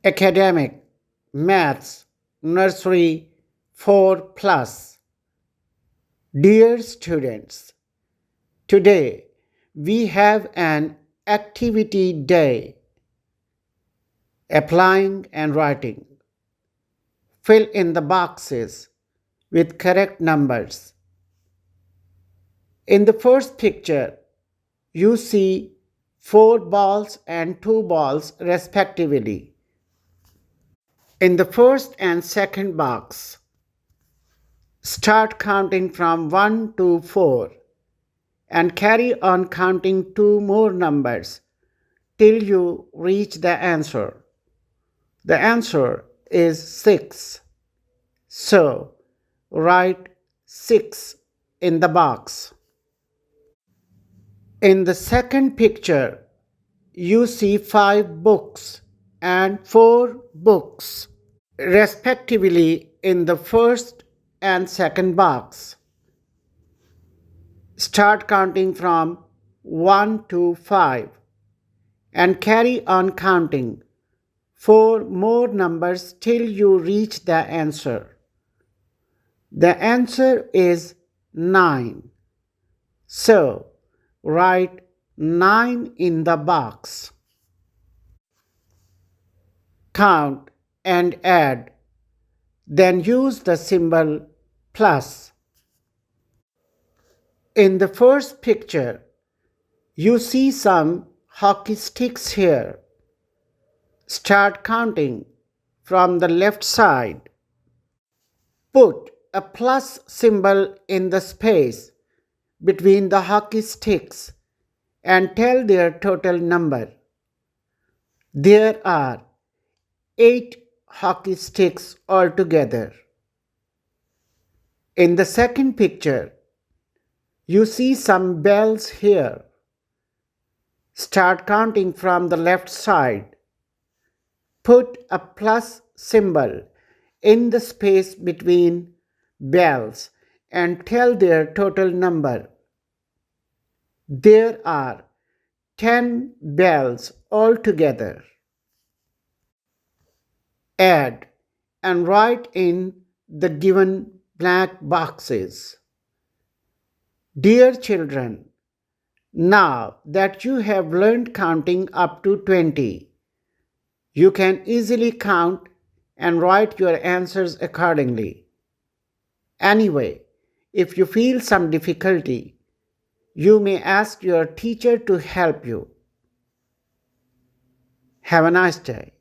Academic, Maths, Nursery 4 Plus. Dear students, today we have an activity day. Applying and writing. Fill in the boxes with correct numbers. In the first picture, you see 4 balls and 2 balls respectively. In the first and second box, start counting from 1 to 4 and carry on counting 2 more numbers till you reach the answer. The answer is 6. So, write 6 in the box. In the second picture, you see 5 books and 4 books, respectively, in the first and second box. Start counting from 1 to 5 and carry on counting 4 more numbers till you reach the answer. The answer is 9. So, write 9 in the box. Count and add. Then use the symbol plus. In the first picture, you see some hockey sticks here. Start counting from the left side. Put a plus symbol in the space between the hockey sticks and tell their total number. There are 8 hockey sticks altogether. In the second picture, you see some bells here. Start counting from the left side. Put a plus symbol in the space between bells and tell their total number. There are 10 bells altogether. Add and write in the given blank boxes. Dear children, now that you have learned counting up to 20, you can easily count and write your answers accordingly. Anyway, if you feel some difficulty, you may ask your teacher to help you. Have a nice day.